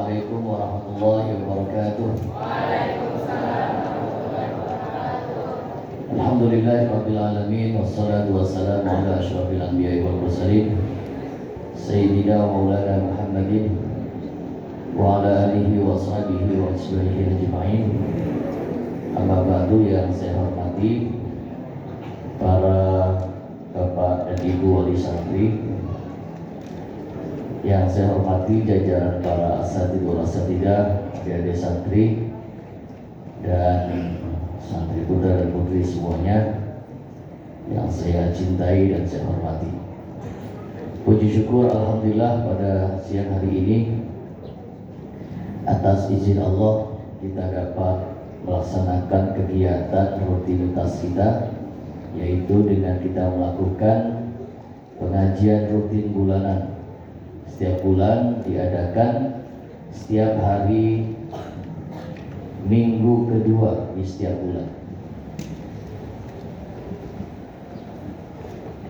Assalamualaikum warahmatullahi wabarakatuh. Alhamdulillahirabbil alamin wassalatu wassalamu ala asyrofil anbiya'i wal mursalin sayyidina wa maulana Muhammadin wa ala alihi wa sahbihi wa ashabihi ajma'in. Amma ba'du, yang saya hormati para Bapak dan Ibu wali santri, yang saya hormati jajaran para asatidul asatidah, adik-adik santri dan santri putra dan putri semuanya yang saya cintai dan saya hormati. Puji syukur alhamdulillah pada siang hari ini atas izin Allah kita dapat melaksanakan kegiatan rutinitas kita, yaitu dengan kita melakukan pengajian rutin bulanan. Setiap bulan diadakan setiap hari minggu kedua di setiap bulan.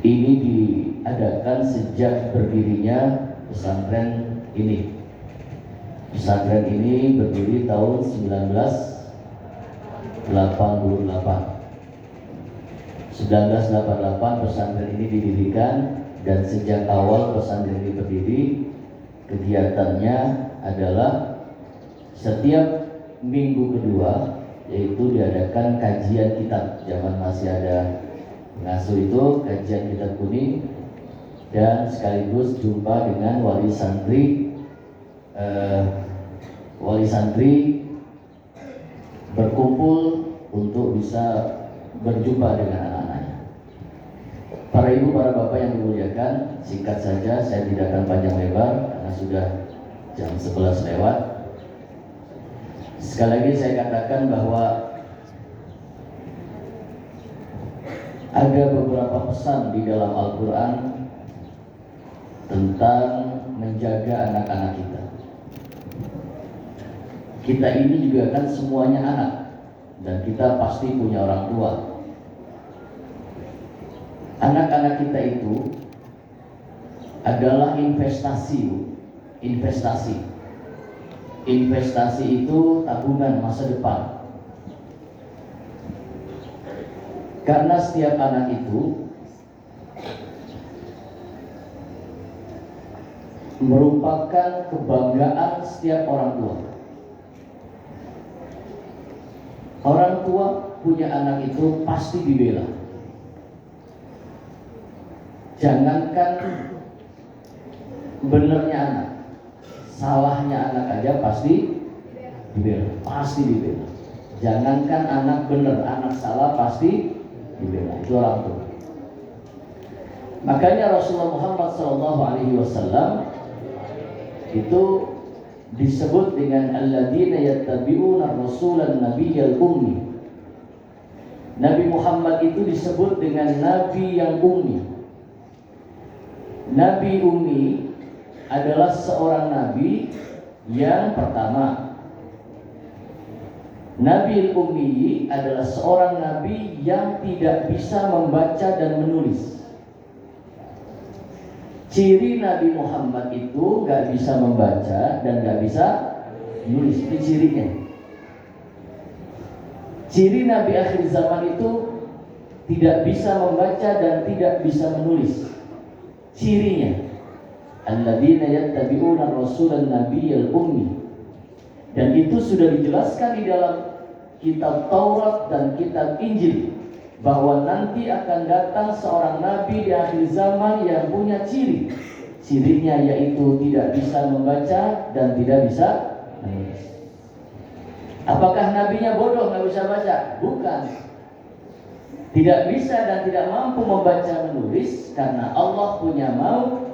Ini diadakan sejak berdirinya pesantren ini. Pesantren ini berdiri tahun 1988 pesantren ini didirikan, dan sejak awal pesantren ini berdiri, kegiatannya adalah setiap minggu kedua, yaitu diadakan kajian kitab. Zaman masih ada pengasuh itu, kajian kitab kuning, dan sekaligus jumpa dengan wali santri berkumpul untuk bisa berjumpa dengan anak-anaknya. Para ibu, para bapak yang dimuliakan, singkat saja, saya tidak akan panjang lebar karena sudah jam 11 lewat. Sekali lagi saya katakan bahwa ada beberapa pesan di dalam Al-Quran tentang menjaga anak-anak kita. Kita ini juga kan semuanya anak, dan kita pasti punya orang tua. Anak-anak kita itu adalah investasi. Investasi itu tabungan masa depan. Karena setiap anak itu merupakan kebanggaan setiap orang tua. Orang tua punya anak itu pasti dibela. Jangankan benernya anak, salahnya anak aja pasti dibela. Jangankan anak bener, anak salah pasti dibela. Itu orang tua. Makanya Rasulullah Muhammad SAW itu disebut dengan alladzina yattabi'una rasulan nabiyyal ummi. Nabi Muhammad itu disebut dengan nabi yang ummi. Nabi ummi adalah seorang nabi yang pertama. Nabi ummi adalah seorang nabi yang tidak bisa membaca dan menulis. Ciri Nabi Muhammad itu gak bisa membaca dan gak bisa menulis. Itu cirinya. Ciri Nabi akhir zaman itu tidak bisa membaca dan tidak bisa menulis. Cirinya alladzina yattabi'una rasulan nabiyyal ummi. Dan itu sudah dijelaskan di dalam kitab Taurat dan kitab Injil, bahwa nanti akan datang seorang nabi di akhir zaman yang punya ciri. Cirinya yaitu tidak bisa membaca dan tidak bisa menulis. Apakah nabinya bodoh, nggak bisa baca? Bukan. Tidak bisa dan tidak mampu membaca menulis, karena Allah punya mau.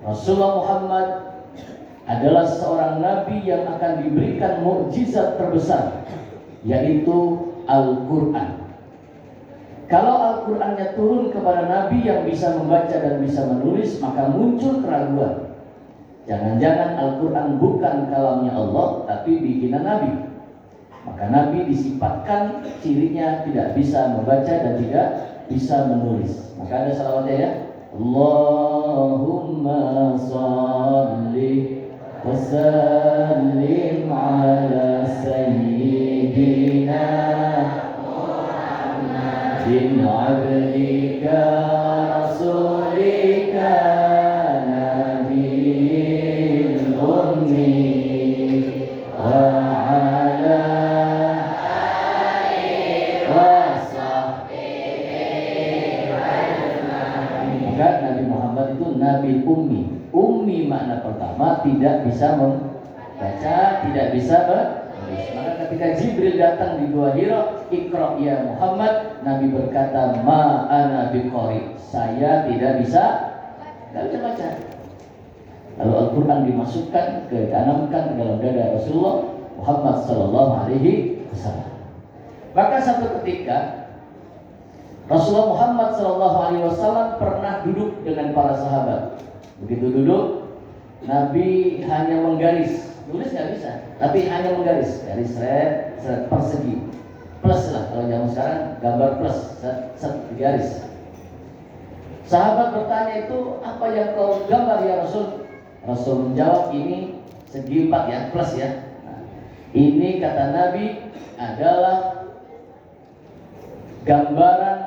Rasulullah Muhammad adalah seorang nabi yang akan diberikan mukjizat terbesar, yaitu Al-Quran. Kalau Al-Qurannya turun kepada nabi yang bisa membaca dan bisa menulis, maka muncul keraguan. Jangan-jangan Al-Quran bukan kalamnya Allah, tapi bikinan nabi. Maka nabi disifatkan cirinya tidak bisa membaca dan tidak bisa menulis. Maka ada salawatnya ya. Allahumma salli wa sallim wa ala wa sahbihi. Maka Nabi Muhammad itu Nabi Ummi. Ummi makna pertama tidak bisa membaca, tidak bisa menulis. Maka ketika Jibril datang di Gua Hira, Iqra ya Muhammad, Nabi berkata, ma ana biqari, saya tidak bisa baca. Lalu Al-Quran dimasukkan, ditanamkan ke dalam dada Rasulullah Muhammad sallallahu alaihi wasallam. Maka satu ketika Rasulullah Muhammad sallallahu alaihi wasallam pernah duduk dengan para sahabat. Begitu duduk, Nabi hanya menggaris, tulis nggak bisa, tapi hanya menggaris, garis seret persegi, plus lah kalau zaman sekarang gambar plus, satu garis. Sahabat bertanya, itu apa yang kau gambar ya Rasul? Rasul menjawab, ini segi 4 ya, plus ya. Nah, ini kata Nabi adalah gambaran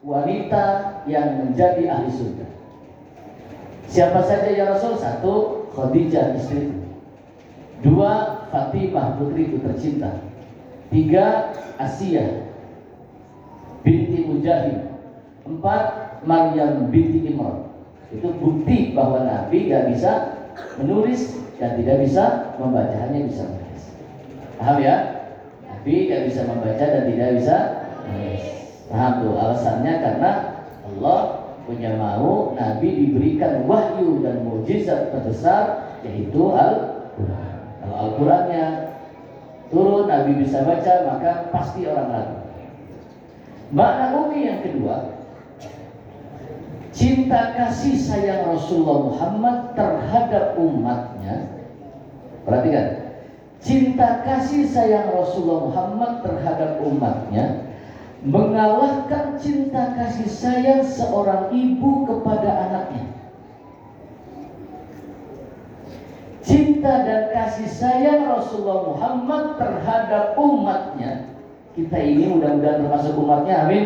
wanita yang menjadi ahli surga. Siapa saja ya Rasul? 1, Khadijah istriku. 2, Fatimah putriku tercinta. 3, Asiyah binti Mujahid. 4, Maryam binti Imran. Itu bukti bahwa Nabi gak bisa menulis dan tidak bisa membaca, hanya bisa menulis. Paham ya? Nabi gak bisa membaca dan tidak bisa menulis. Paham tuh alasannya? Karena Allah punya mau Nabi diberikan wahyu dan mukjizat terbesar, yaitu Al-Quran. Kalau Al-Qurannya turun Nabi bisa baca, maka pasti orang ragu. Makna ummi yang kedua, cinta kasih sayang Rasulullah Muhammad terhadap umatnya. Perhatikan, cinta kasih sayang Rasulullah Muhammad terhadap umatnya mengalahkan cinta kasih sayang seorang ibu kepada anaknya. Cinta dan kasih sayang Rasulullah Muhammad terhadap umatnya, kita ini mudah-mudahan termasuk umatnya, amin.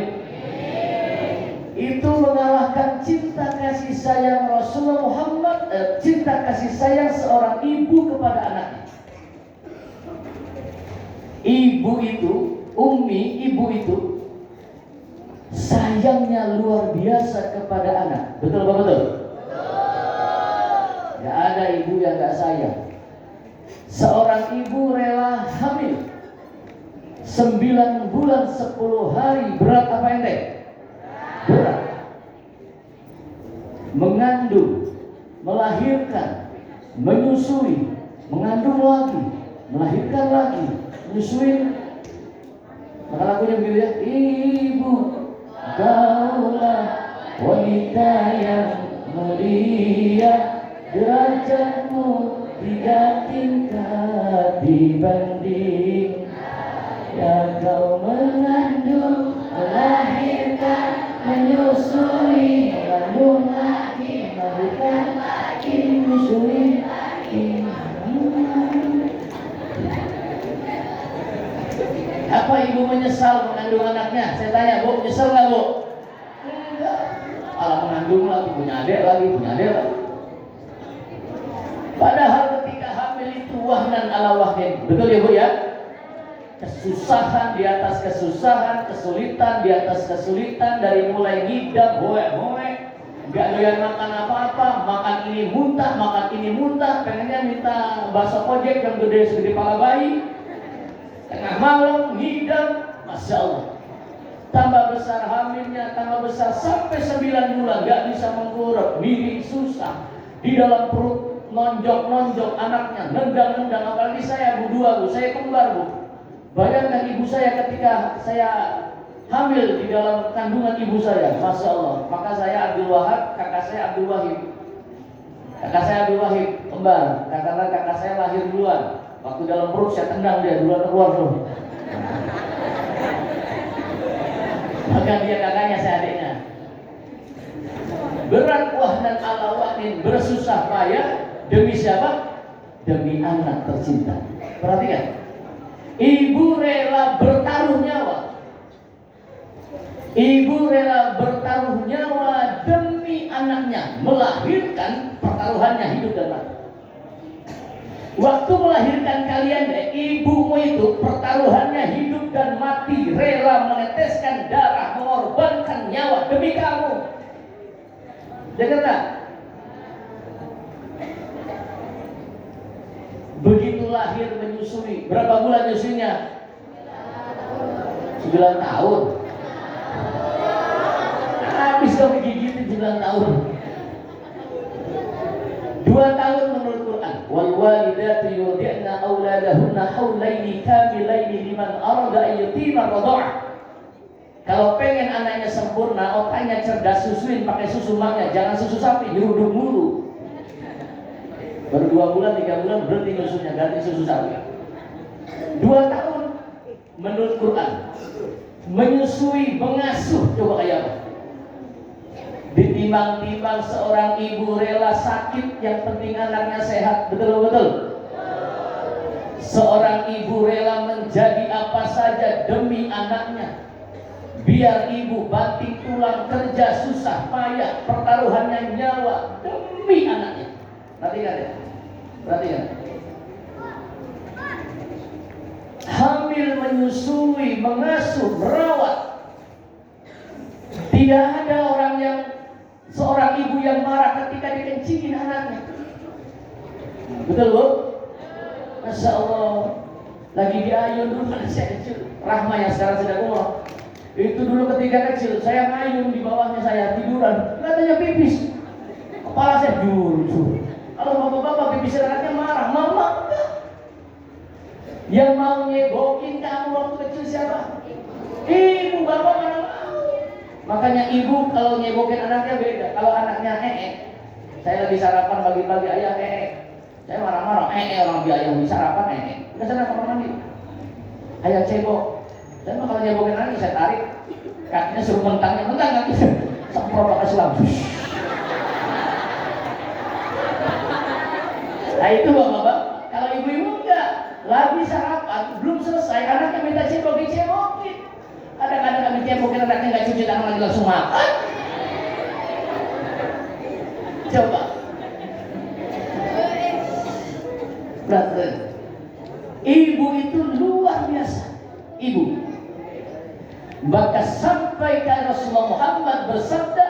Itu mengalahkan cinta kasih sayang Rasulullah Muhammad, cinta kasih sayang seorang ibu kepada anaknya. Ibu itu, ummi, ibu itu sayangnya luar biasa kepada anak. Betul apa betul? Gak ada ibu yang gak sayang. Seorang ibu rela hamil 9 bulan 10 hari, berat apa ente? Berat. Mengandung, melahirkan, menyusui, mengandung lagi, melahirkan lagi, menyusui. Maka lagunya begitu ya, ibu kaulah wanita yang mulia, derajatmu 3 tingkat dibanding ya kau mengandung, melahirkan, menyusui, mengandung lagi, melahirkan lagi, menyusui lagi. Apa ibu menyesal mengandung anaknya? Saya tanya, Bu, menyesal nggak, Bu? Enggak. Malah mengandung lagi, punya adik lagi. Padahal ketika hamil itu wahnan ala wahnin. Betul ya, Bu ya? Kesusahan di atas kesusahan, kesulitan di atas kesulitan, dari mulai ngidam, hoe-hoe, nggak doyan makan apa-apa, makan ini muntah, pengennya minta bakso kojek yang gede segede kepala bayi. Tengah malam ngidam, Masya Allah. Tambah besar hamilnya, tambah besar sampai 9 bulan, nggak bisa mengurep, miring susah, di dalam perut nonjok anaknya, nendang, apalagi saya Bu 2, Bu, saya kembar, Bu. Bayangkan ibu saya ketika saya hamil di dalam kandungan ibu saya, Masya Allah. Maka saya Abdul Wahab, kakak saya Abdul Wahid. Kakak saya Abdul Wahid kembar, karena kakak saya lahir duluan. Waktu dalam perut saya tendang dia duluan keluar tuh. Maka dia kakaknya, saya adiknya. Berat wahnan ala wahnin, bersusah payah demi siapa? Demi anak tercinta. Perhatikan. Ibu rela bertaruh nyawa. Ibu rela bertaruh nyawa demi anaknya, melahirkan, pertaruhannya hidup dan mati. Waktu melahirkan kalian, ibumu itu pertaruhannya hidup dan mati, rela meneteskan darah, mengorbankan nyawa demi kamu. Dengar tak? Begitu lahir menyusui, berapa bulan nyusuinya? 9 tahun. Habis kamu gigitin 9 tahun. 2 tahun menurut Quran. Wal walidatu yurdi'na auladahunna haulaini kamilaini liman arada an yutima radha'ah. Kalau pengen anaknya sempurna, otaknya cerdas, susuin pakai susu maknya, jangan susu sapi, nyeruduk mulu. Baru 2 bulan, 3 bulan berhenti susunya, ganti susu sapi. 2 tahun menurut Quran. Menyusui, mengasuh, coba kayak apa? Ditimbang-timbang seorang ibu rela sakit, yang penting anaknya sehat. Betul-betul. Seorang ibu rela menjadi apa saja demi anaknya. Biar ibu banting tulang, kerja susah payah, pertaruhannya nyawa demi anaknya. Perhatikan ya. Perhatikan. Hamil, menyusui, mengasuh, merawat. Tidak ada seorang ibu yang marah ketika dikencingin anaknya. Betul Bu? Masya Allah. Lagi diayun dulu kan saya kecil. Rahma yang sekarang sudah umur. Itu dulu ketika kecil, saya ngayun di bawahnya, saya tiduran, katanya pipis. Kepala saya jujur. Kalau bapak-bapak pipis anaknya marah, mama enggak. Yang mau nyebokin kamu waktu kecil siapa? Ibu, bapak mana mau. Makanya ibu kalau nyebokin anaknya beda. Kalau anaknya saya lagi sarapan pagi-pagi, ayah saya marah-marah, orang biaya di sarapan udah sana kamar mandi. Ayah cebok. Dan kalau nyebokin anaknya saya tarik, kakinya suruh mentang kaki. Semprot pakai selam. Nah itu bapak-bapak. Kalau ibu-ibu enggak, lagi sarapan, belum selesai, anaknya minta cebok, dicebokin. Kadang-kadang kami cebokin anaknya nggak cuci tangan lagi langsung makan. Coba. Berarti ibu itu luar biasa. Ibu. Maka sampai Rasulullah Muhammad bersabda,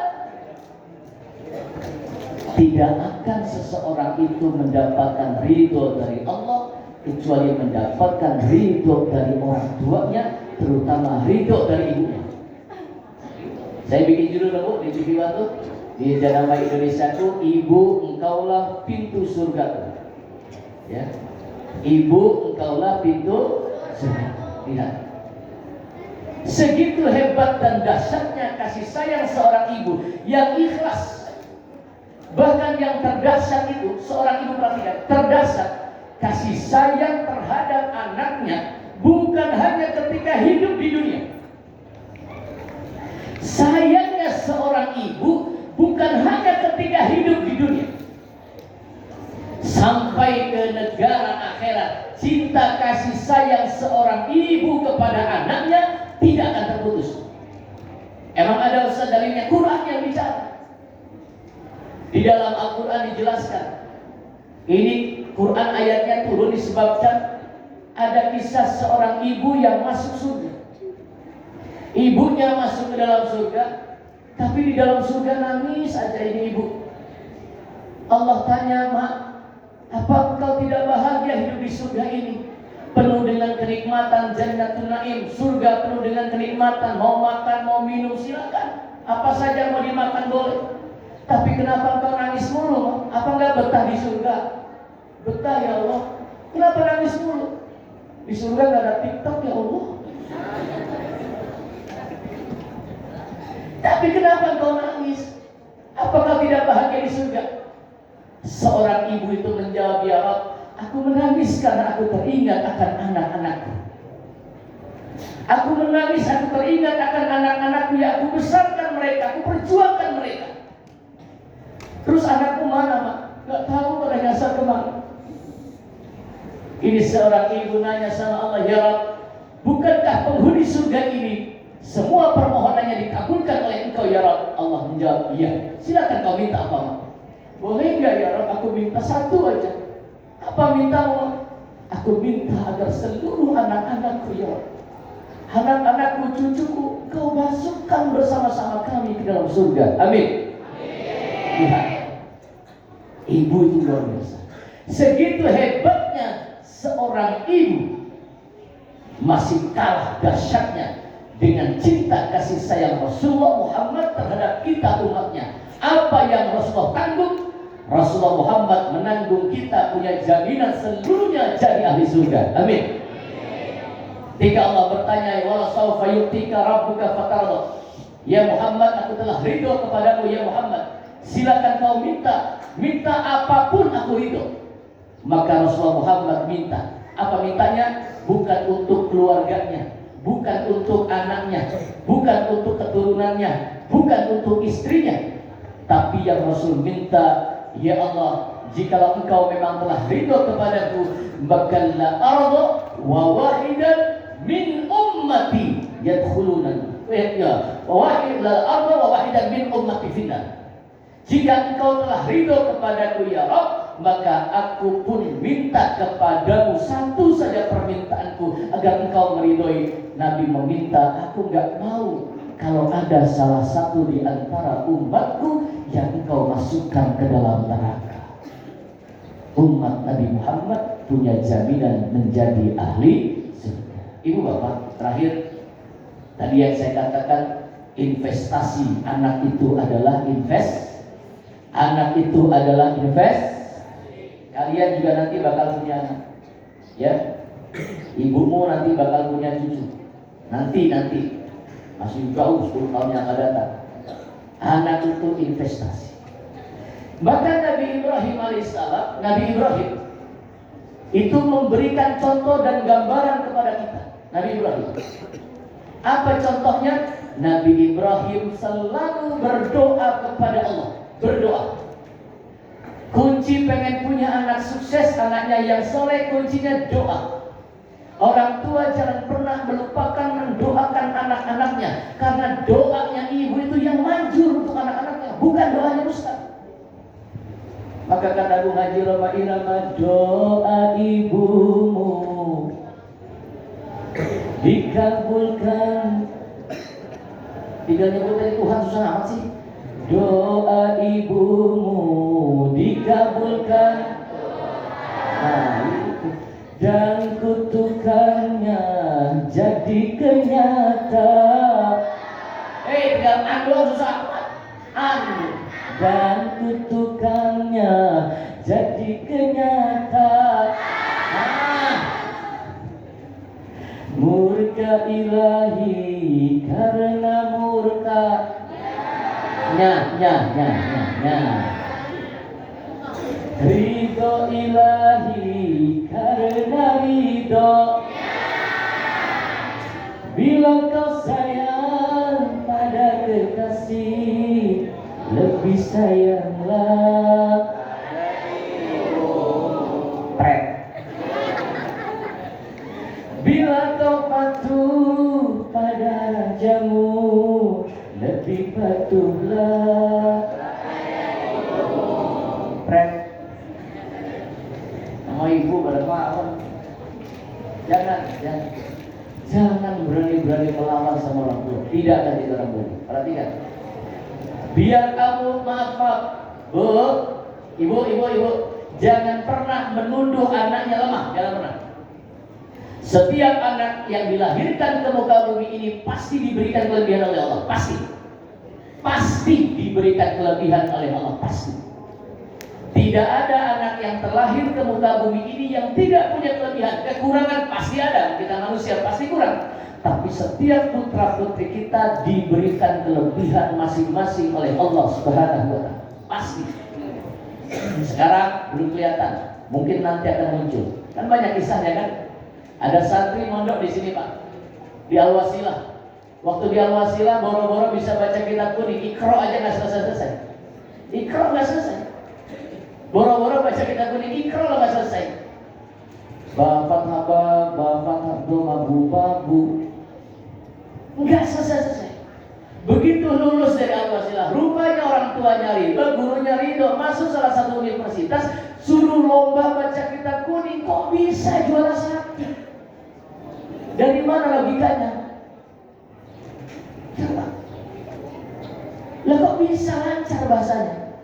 tidak akan seseorang itu mendapatkan ridho dari Allah kecuali mendapatkan ridho dari orang tuanya, terutama ridho dari ibunya. Saya bikin judul dulu di TV Batu, di Janama Indonesia itu, Ibu engkaulah pintu surga. Ya, Ibu engkaulah pintu surga. Lihat, segitu hebat dan dahsyatnya kasih sayang seorang ibu yang ikhlas. Bahkan yang terdahsyat itu, seorang ibu perhatikan, terdahsyat kasih sayang terhadap anaknya bukan hanya ketika hidup di dunia. Sayangnya seorang ibu bukan hanya ketika hidup di dunia, sampai ke negara akhirat. Cinta kasih sayang seorang ibu kepada anaknya tidak akan terputus. Emang ada ustaz dalilnya? Quran yang bicara. Di dalam Al-Quran dijelaskan, ini Quran ayatnya turun disebabkan ada kisah seorang ibu yang masuk surga. Ibunya masuk ke dalam surga, tapi di dalam surga nangis aja ini ibu. Allah tanya, "Mak, apa engkau tidak bahagia hidup di surga ini? Penuh dengan kenikmatan, Jannatun Naim, surga penuh dengan kenikmatan, mau makan, mau minum silakan, apa saja mau dimakan boleh. Tapi kenapa engkau nangis mulu? Apa enggak betah di surga?" Betah ya Allah. Kenapa nangis mulu? Di surga enggak ada TikTok ya Allah. Tapi kenapa engkau nangis? Apakah tidak bahagia di surga? Seorang ibu itu menjawab, "Ya Rabb, aku menangis karena aku teringat akan anak-anakku. Aku menangis, aku teringat akan anak-anakku yang aku besarkan mereka, aku perjuangkan mereka." Terus anakku mana, Mak? Gak tahu pada nyasar kemana. Ini seorang ibu nanya sama Allah, "Ya Rabb, bukankah penghuni surga ini semua permohonannya dikabulkan oleh Engkau ya Rabb?" Allah menjawab, "Iya." "Silakan kau minta apa, Mak?" "Boleh enggak ya Rabb, aku minta satu aja." Apa mintamu? Aku minta agar seluruh anak-anakku ya Allah, anak-anakku, cucuku, Kau masukkan bersama-sama kami ke dalam surga. Amin. Lihat, ibu itu luar biasa. Segitu hebatnya seorang ibu, masih kalah dahsyatnya dengan cinta kasih sayang Rasulullah Muhammad terhadap kita umatnya. Apa yang Rasulullah tanggung, Rasulullah Muhammad menanggung. Kita punya jaminan seluruhnya jadi ahli surga. Amin. Ketika Allah bertanya, wala sawfa yu'tika rabbuka fatarda. Ya Muhammad, aku telah ridho kepadamu ya Muhammad. Silakan kau minta apapun aku ridho. Maka Rasulullah Muhammad minta. Apa mintanya? Bukan untuk keluarganya, bukan untuk anaknya, bukan untuk keturunannya, bukan untuk istrinya. Tapi yang Rasul minta, ya Allah, jikalau engkau memang telah ridho kepadaku, maka la arda wa wahidan min ummati yadkhulunan. Ya, wahid la arda wa wahidan min ummati finnar. Jika engkau telah ridho kepadaku ya Rabb, maka aku pun minta kepadamu satu saja permintaanku, agar engkau meridhoi. Nabi meminta, aku enggak mau kalau ada salah satu di antara umatku yang engkau masukkan ke dalam neraka. Umat Nabi Muhammad punya jaminan menjadi ahli surga. Ibu bapak, terakhir tadi yang saya katakan, investasi anak itu adalah anak itu adalah kalian juga nanti bakal punya anak, ya. Ibumu nanti bakal punya cucu. Nanti masih jauh 10 tahun yang akan datang. Anak itu investasi. Bahkan Nabi Ibrahim alaihissalam, Nabi Ibrahim itu memberikan contoh dan gambaran kepada kita. Nabi Ibrahim, apa contohnya? Nabi Ibrahim selalu berdoa kepada Allah. Berdoa. Kunci pengen punya anak sukses, anaknya yang soleh, kuncinya doa. Orang tua jangan pernah melupakan mendoakan anak-anaknya, karena doanya ibu itu yang manjur untuk anak-anaknya, bukan doanya ustaz. Maka kata Abu Haji Roma Irama, doa ibumu dikabulkan. Tinggal nyebut dari Tuhan susah amat sih. Doa ibumu dikabulkan, nah itu, dan kutukannya jadi kenyata. Tinggal ando susah amat. Dan kutukannya jadi kenyata. Murka ilahi karena murka. Ridho ilahi karena ridho. Bila kau sayang pada kekasih, lebih sayanglah pret. Bila kau patuh pada rajamu, lebih patuhlah pret. Nama ibu berapa? Jangan berani-berani melawan sama orang tua. Tidak akan jadi orang berani. Perhatikan. Biar kamu maaf, bu, ibu, jangan pernah menuduh anaknya lemah. Jangan pernah. Setiap anak yang dilahirkan ke muka bumi ini pasti diberikan kelebihan oleh Allah. Pasti diberikan kelebihan oleh Allah. Pasti. Tidak ada anak yang terlahir ke muka bumi ini yang tidak punya kelebihan. Kekurangan pasti ada. Kita manusia pasti kurang. Tapi setiap putra putri kita diberikan kelebihan masing-masing oleh Allah Subhanahu wa Ta'ala. Pasti. Sekarang belum kelihatan. Mungkin nanti akan muncul. Kan banyak kisahnya kan? Ada santri mondok di sini Pak, di Al-Wasilah. Waktu di Al-Wasilah boro-boro bisa baca kitab kuning, Iqra aja nggak selesai. Iqra nggak selesai. Boro-boro baca kitab kuning, Iqra lah nggak selesai. Bapak babu, nggak selesai. Begitu lulus dari Al-Wasilah, rupanya orang tuanya ridho, gurunya ridho, masuk salah satu universitas. Suruh lomba baca kitab kuning, kok bisa juara satu? Dari mana logikanya? Coba. Lah kok bisa lancar bahasanya?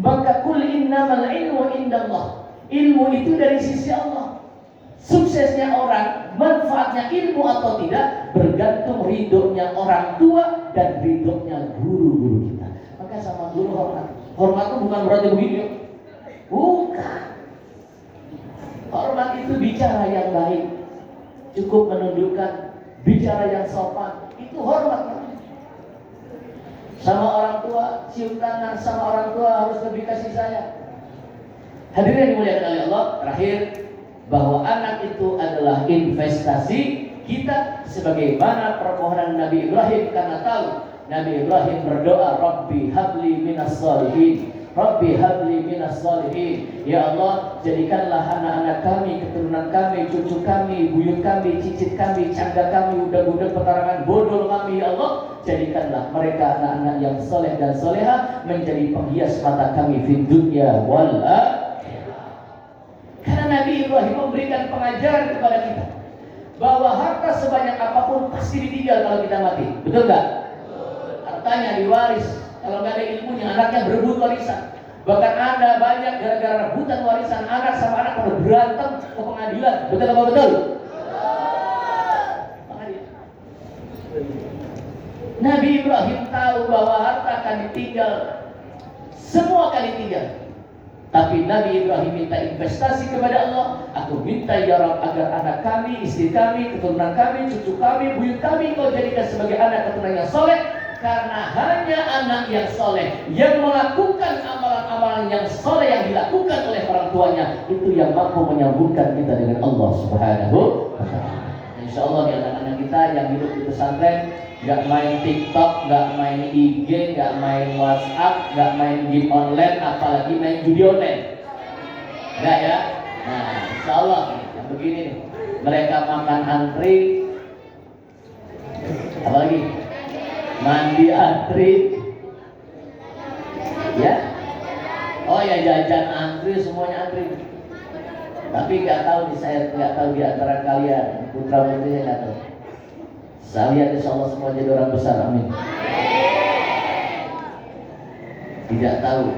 Maka kul innamal ilmu indallah. Ilmu itu dari sisi Allah. Suksesnya orang, manfaatnya ilmu atau tidak, bergantung ridhonya orang tua dan ridhonya guru-guru kita. Maka sama guru hormat. Hormat itu bukan berarti begini. Bukan. Hormat itu bicara yang baik, cukup menundukkan, bicara yang sopan, itu hormat. Sama orang tua, cium tangan sama orang tua harus lebih kasih sayang. Hadirin yang dimuliakan oleh Allah, terakhir bahwa anak itu adalah investasi kita sebagaimana permohonan Nabi Ibrahim, karena tahu Nabi Ibrahim berdoa, Rabbi habli minas shalihin, Rabbi habli minas shalihin. Ya Allah, jadikanlah anak-anak kami, keturunan kami, cucu kami, buyut kami, cicit kami, cangga kami, budak-budak petarangan bodol kami, ya Allah, jadikanlah mereka anak-anak yang soleh dan soleha, menjadi penghias mata kami fid dunya wal akhirah. Karena Nabi Ibrahim memberikan pengajaran kepada kita bahwa harta sebanyak apapun pasti ditinggal kalau kita mati. Betul nggak? Hartanya diwaris. Kalau nggak ada ilmunya, anaknya berebut warisan. Bahkan ada banyak gara-gara rebutan warisan, anak sama anak pada berantem ke pengadilan. Betul apa betul? Nabi Ibrahim tahu bahwa harta akan ditinggal, semua akan ditinggal. Tapi Nabi Ibrahim minta investasi kepada Allah. Aku minta ya Rabb agar anak kami, istri kami, keturunan kami, cucu kami, buyut kami Kau jadikan sebagai anak keturunan yang soleh. Karena hanya anak yang soleh yang melakukan amalan-amalan yang soleh yang dilakukan oleh orang tuanya, itu yang mampu menyambungkan kita dengan Allah Subhanahu wa ta'ala. Insya Allah di anak-anak kita yang hidup di pesantren, gak main TikTok, gak main IG, gak main WhatsApp, gak main game online, apalagi main judi online. Enggak ya? Nah, insya Allah yang begini nih, mereka makan antri, apalagi mandi antri, ya? Oh ya, jajan antri, semuanya antri. Tapi nggak tahu di saya, nggak tahu di antara kalian putra putrinya nggak tahu. Saya lihat insya Allah semua jadi orang besar, amin. Tidak tahu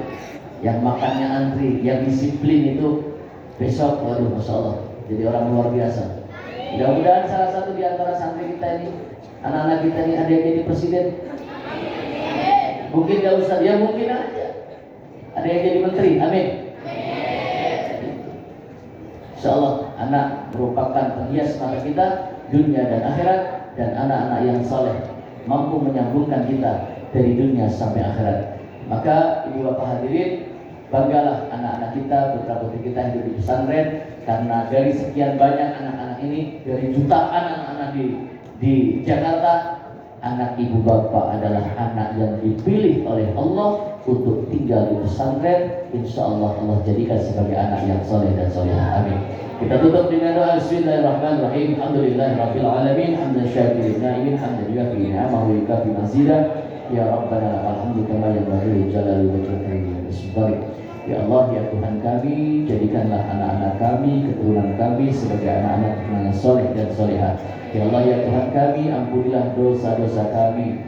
yang makannya antri, yang disiplin itu besok, waduh, masya Allah, jadi orang luar biasa. Mudah-mudahan salah satu di antara santri kita ini, anak-anak kita ini ada yang jadi presiden. Mungkin gak usah, ya mungkin aja. Ada yang jadi menteri, amin. Insya Allah anak merupakan penghias mata kita dunia dan akhirat, dan anak-anak yang saleh mampu menyambungkan kita dari dunia sampai akhirat. Maka ibu bapak hadirin, banggalah anak-anak kita, putra putri kita hidup di pesantren, karena dari sekian banyak anak-anak ini, dari jutaan anak-anak di Jakarta, anak ibu bapak adalah anak yang dipilih oleh Allah untuk tinggal di pesantren. Insya Allah Allah jadikan sebagai anak yang soleh dan solehah, amin. Kita tutup dengan doa Bismillahirrahmanirrahim. Alhamdulillahirabbil alamin, hamdan syakirin na'imin, hamdan yuafi ni'amahu wa yukafi mazidah. Ya Rabbana lakal hamdu kama yanbaghi li jalali wajhika wa isbarik. Ya Allah, ya Tuhan kami, jadikanlah anak-anak kami, keturunan kami sebagai anak-anak yang soleh dan solehah. Ya Allah, ya Tuhan kami, ampunilah dosa-dosa kami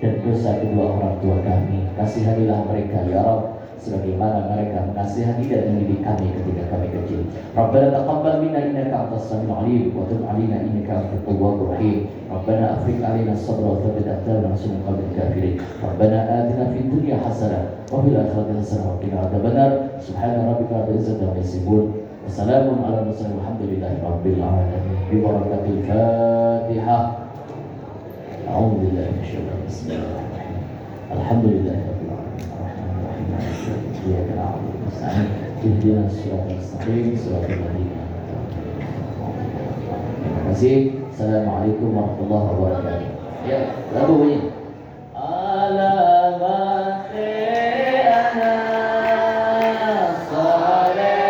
dan dosa kedua orang tua kami. Kasihanilah mereka ya Rabb, sebagaimana mereka menasihati dan mendidik kami ketika kami kecil. Rabbana taqabbal minna innaka antas samiul alim wa tub 'alaina innaka antat tawwabur rahim. Rabbana afriq 'alaina as-sabra wa thabbit aqdamana wansurna 'alal kafirin. Rabbana atina fid dunya hasanah wa fil akhirati hasanah wa qina adzabannar. Subhana rabbika rabbil izzati amma yasifun. Wassalamun ala mursalin walhamdulillahi rabbil alamin. Bi barakatil Fatihah. A'udzu billahi minasyaitonir rajim. Alhamdulillahi rabbil alamin. Iyyaka na'budu wa nasta'in. Ihdinas siratal mustaqim, siratal ladzina an'amta 'alaihim. Terima kasih. Assalamualaikum warahmatullahi wabarakatuh. Ya, lagu bunyi. Alamati ana salih.